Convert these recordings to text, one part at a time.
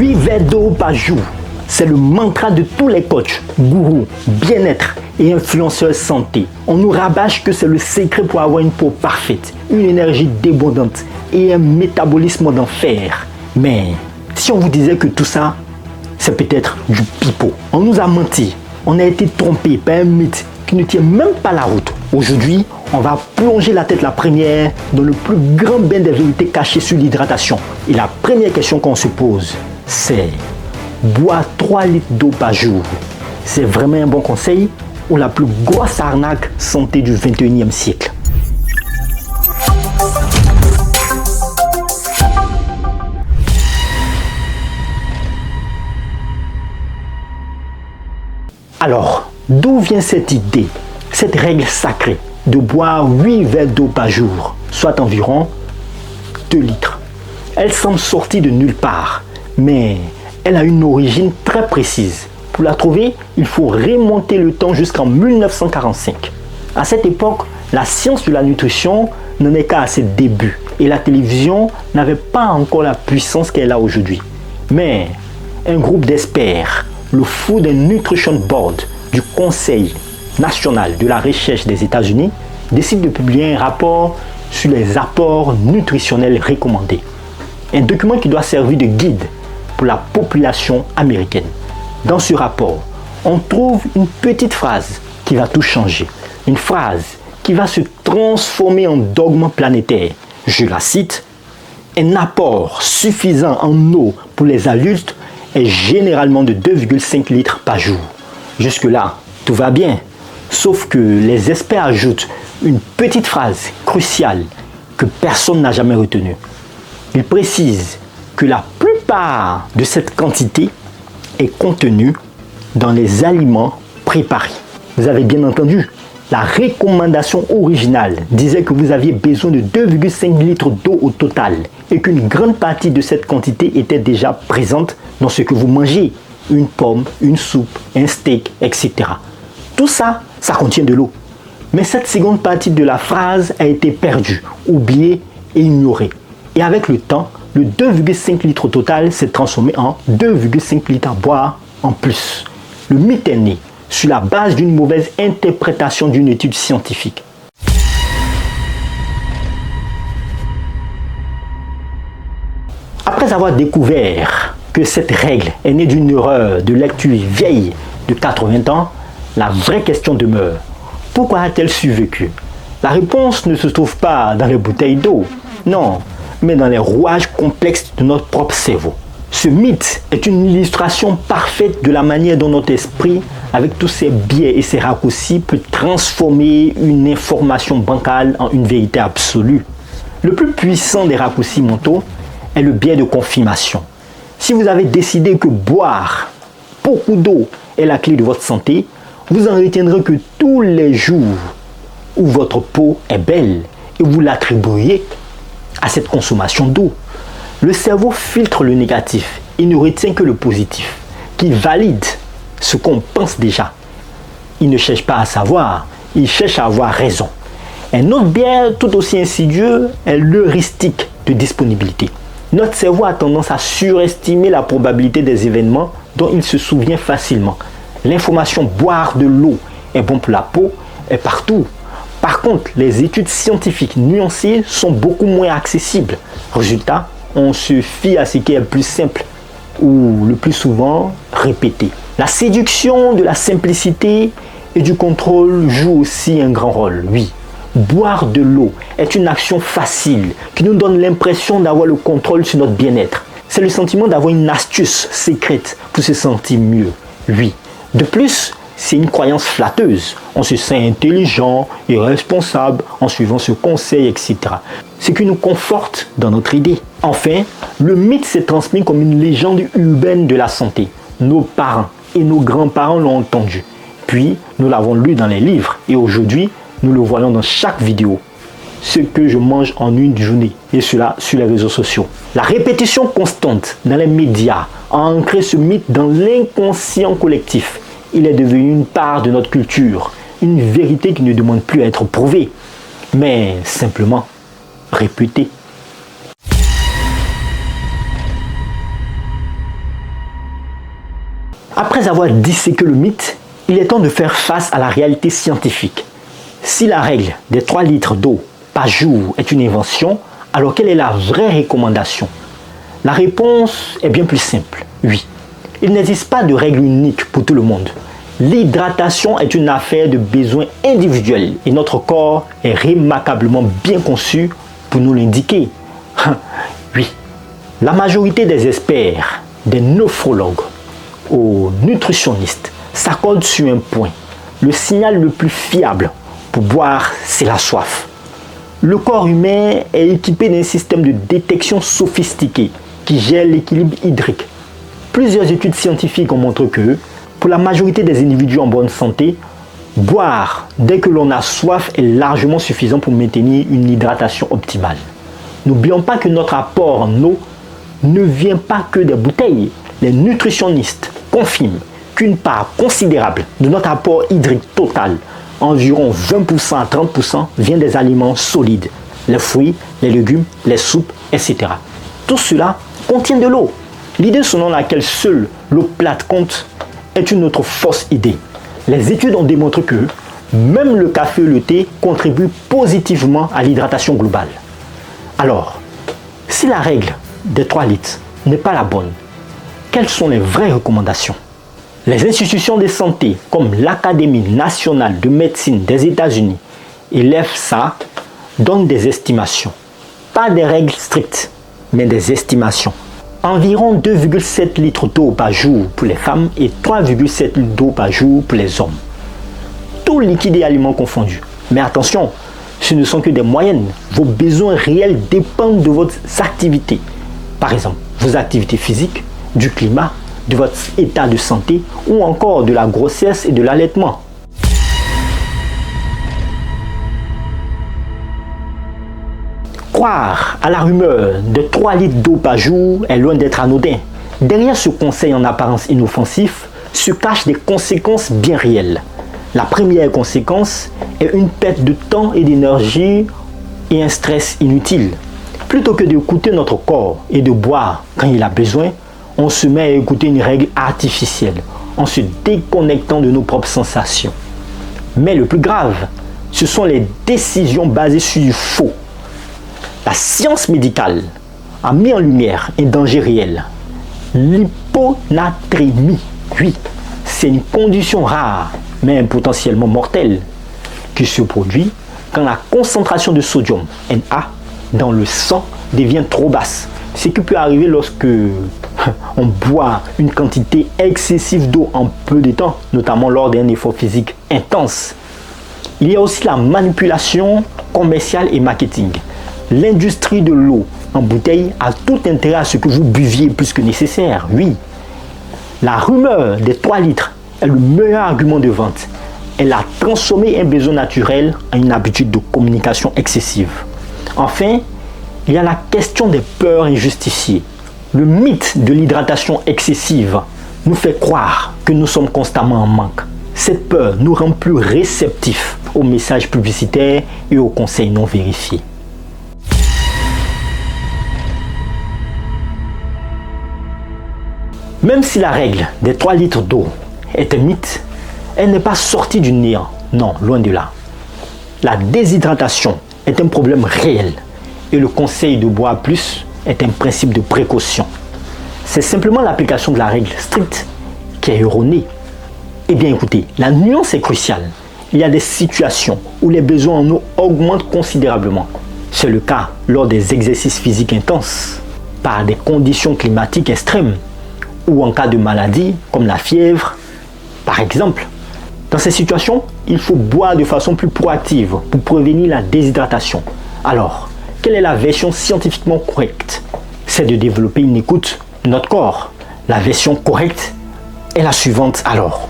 8 verres d'eau par jour. C'est le mantra de tous les coachs, gourous, bien-être et influenceurs santé. On nous rabâche que c'est le secret pour avoir une peau parfaite, une énergie débordante et un métabolisme d'enfer. Mais si on vous disait que tout ça, c'est peut-être du pipeau. On nous a menti, on a été trompé par un mythe qui ne tient même pas la route. Aujourd'hui, on va plonger la tête la première dans le plus grand bain des vérités cachées sur l'hydratation. Et la première question qu'on se pose, c'est: boire 3 litres d'eau par jour, c'est vraiment un bon conseil ou la plus grosse arnaque santé du 21e siècle? Alors, d'où vient cette idée, cette règle sacrée de boire 8 verres d'eau par jour, soit environ 2 litres? Elle semble sortie de nulle part, mais elle a une origine très précise. Pour la trouver, il faut remonter le temps jusqu'en 1945. À cette époque, la science de la nutrition n'en est qu'à ses débuts et la télévision n'avait pas encore la puissance qu'elle a aujourd'hui. Mais un groupe d'experts, le Food and Nutrition Board du Conseil national de la recherche des États-Unis, décide de publier un rapport sur les apports nutritionnels recommandés. Un document qui doit servir de guide pour la population américaine. Dans ce rapport, on trouve une petite phrase qui va tout changer. Une phrase qui va se transformer en dogme planétaire. Je la cite: un apport suffisant en eau pour les adultes est généralement de 2,5 litres par jour. Jusque-là, tout va bien. Sauf que les experts ajoutent une petite phrase cruciale que personne n'a jamais retenue. Ils précisent que la plupart de cette quantité est contenue dans les aliments préparés. Vous avez bien entendu, la recommandation originale disait que vous aviez besoin de 2,5 litres d'eau au total et qu'une grande partie de cette quantité était déjà présente dans ce que vous mangez. Une pomme, une soupe, un steak, etc. Tout ça, ça contient de l'eau. Mais cette seconde partie de la phrase a été perdue, oubliée et ignorée. Et avec le temps, le 2,5 litres total s'est transformé en 2,5 litres à boire en plus. Le mythe est né sur la base d'une mauvaise interprétation d'une étude scientifique. Après avoir découvert que cette règle est née d'une erreur de lecture vieille de 80 ans, la vraie question demeure: pourquoi a-t-elle survécu? La réponse ne se trouve pas dans les bouteilles d'eau, non, mais dans les rouages complexes de notre propre cerveau. Ce mythe est une illustration parfaite de la manière dont notre esprit, avec tous ses biais et ses raccourcis, peut transformer une information bancale en une vérité absolue. Le plus puissant des raccourcis mentaux est le biais de confirmation. Si vous avez décidé que boire beaucoup d'eau est la clé de votre santé, vous en retiendrez que tous les jours où votre peau est belle et vous l'attribuez à cette consommation d'eau. Le cerveau filtre le négatif et ne retient que le positif, qui valide ce qu'on pense déjà. Il ne cherche pas à savoir, il cherche à avoir raison. Un autre biais tout aussi insidieux est l'heuristique de disponibilité. Notre cerveau a tendance à surestimer la probabilité des événements dont il se souvient facilement. L'information boire de l'eau est bon pour la peau est partout. Par contre, les études scientifiques nuancées sont beaucoup moins accessibles. Résultat, on se fie à ce qui est le plus simple ou le plus souvent répété. La séduction de la simplicité et du contrôle joue aussi un grand rôle, oui. Boire de l'eau est une action facile qui nous donne l'impression d'avoir le contrôle sur notre bien-être. C'est le sentiment d'avoir une astuce secrète pour se sentir mieux, oui. De plus, c'est une croyance flatteuse. On se sent intelligent et responsable en suivant ce conseil, etc. Ce qui nous conforte dans notre idée. Enfin, le mythe s'est transmis comme une légende urbaine de la santé. Nos parents et nos grands-parents l'ont entendu. Puis, nous l'avons lu dans les livres et aujourd'hui, nous le voyons dans chaque vidéo. Ce que je mange en une journée et cela sur les réseaux sociaux. La répétition constante dans les médias a ancré ce mythe dans l'inconscient collectif. Il est devenu une part de notre culture, une vérité qui ne demande plus à être prouvée, mais simplement répétée. Après avoir disséqué le mythe, il est temps de faire face à la réalité scientifique. Si la règle des 3 litres d'eau par jour est une invention, alors quelle est la vraie recommandation? La réponse est bien plus simple, oui. Il n'existe pas de règle unique pour tout le monde. L'hydratation est une affaire de besoins individuels et notre corps est remarquablement bien conçu pour nous l'indiquer. Oui, la majorité des experts, des nephrologues aux nutritionnistes s'accordent sur un point. Le signal le plus fiable pour boire, c'est la soif. Le corps humain est équipé d'un système de détection sophistiqué qui gère l'équilibre hydrique. Plusieurs études scientifiques ont montré que, pour la majorité des individus en bonne santé, boire dès que l'on a soif est largement suffisant pour maintenir une hydratation optimale. N'oublions pas que notre apport en eau ne vient pas que des bouteilles. Les nutritionnistes confirment qu'une part considérable de notre apport hydrique total, environ 20% à 30%, vient des aliments solides, les fruits, les légumes, les soupes, etc. Tout cela contient de l'eau. L'idée selon laquelle seule l'eau plate compte est une autre fausse idée. Les études ont démontré que même le café et le thé contribuent positivement à l'hydratation globale. Alors, si la règle des 3 litres n'est pas la bonne, quelles sont les vraies recommandations? Les institutions de santé comme l'Académie nationale de médecine des États-Unis et l'EFSA donnent des estimations. Pas des règles strictes, mais des estimations. Environ 2,7 litres d'eau par jour pour les femmes et 3,7 litres d'eau par jour pour les hommes. Tout liquide et aliments confondus. Mais attention, ce ne sont que des moyennes. Vos besoins réels dépendent de vos activités. Par exemple, vos activités physiques, du climat, de votre état de santé ou encore de la grossesse et de l'allaitement. Croire à la rumeur de 3 litres d'eau par jour est loin d'être anodin. Derrière ce conseil en apparence inoffensif se cachent des conséquences bien réelles. La première conséquence est une perte de temps et d'énergie et un stress inutile. Plutôt que d'écouter notre corps et de boire quand il a besoin, on se met à écouter une règle artificielle en se déconnectant de nos propres sensations. Mais le plus grave, ce sont les décisions basées sur du faux. La science médicale a mis en lumière un danger réel. L'hyponatrémie. Oui, c'est une condition rare, mais potentiellement mortelle, qui se produit quand la concentration de sodium, Na, dans le sang devient trop basse. Ce qui peut arriver lorsque on boit une quantité excessive d'eau en peu de temps, notamment lors d'un effort physique intense. Il y a aussi la manipulation commerciale et marketing. L'industrie de l'eau en bouteille a tout intérêt à ce que vous buviez plus que nécessaire, oui. La rumeur des 3 litres est le meilleur argument de vente. Elle a transformé un besoin naturel en une habitude de communication excessive. Enfin, il y a la question des peurs injustifiées. Le mythe de l'hydratation excessive nous fait croire que nous sommes constamment en manque. Cette peur nous rend plus réceptifs aux messages publicitaires et aux conseils non vérifiés. Même si la règle des 3 litres d'eau est un mythe, elle n'est pas sortie du néant. Non, loin de là. La déshydratation est un problème réel et le conseil de boire plus est un principe de précaution. C'est simplement l'application de la règle stricte qui est erronée. Eh bien écoutez, la nuance est cruciale. Il y a des situations où les besoins en eau augmentent considérablement. C'est le cas lors des exercices physiques intenses, par des conditions climatiques extrêmes, ou en cas de maladie comme la fièvre, par exemple. Dans ces situations, il faut boire de façon plus proactive pour prévenir la déshydratation. Alors, quelle est la version scientifiquement correcte? C'est de développer une écoute de notre corps. La version correcte est la suivante alors.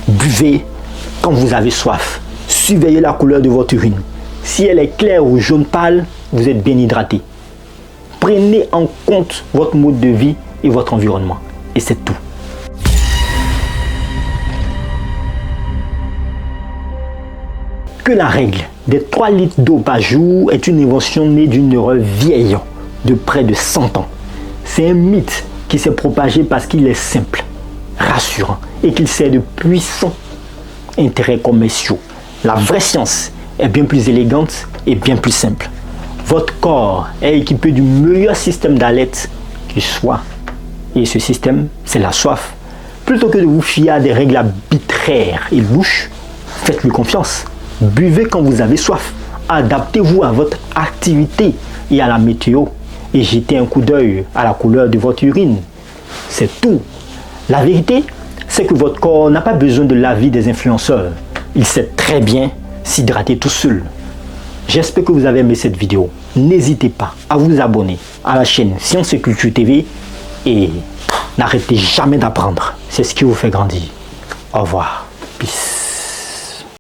Buvez quand vous avez soif. Surveillez la couleur de votre urine. Si elle est claire ou jaune pâle, vous êtes bien hydraté. Prenez en compte votre mode de vie et votre environnement. Et c'est tout. Que la règle des 3 litres d'eau par jour est une invention née d'une erreur vieille de près de 100 ans. C'est un mythe qui s'est propagé parce qu'il est simple. rassurant et qu'il sert de puissants intérêts commerciaux. La vraie science est bien plus élégante et bien plus simple. Votre corps est équipé du meilleur système d'alerte qui soit. Et ce système, c'est la soif. Plutôt que de vous fier à des règles arbitraires et louches, faites-lui confiance. Buvez quand vous avez soif. Adaptez-vous à votre activité et à la météo. Et jetez un coup d'œil à la couleur de votre urine. C'est tout. La vérité, c'est que votre corps n'a pas besoin de l'avis des influenceurs. Il sait très bien s'hydrater tout seul. J'espère que vous avez aimé cette vidéo. N'hésitez pas à vous abonner à la chaîne Science et Culture TV et n'arrêtez jamais d'apprendre. C'est ce qui vous fait grandir. Au revoir. Peace.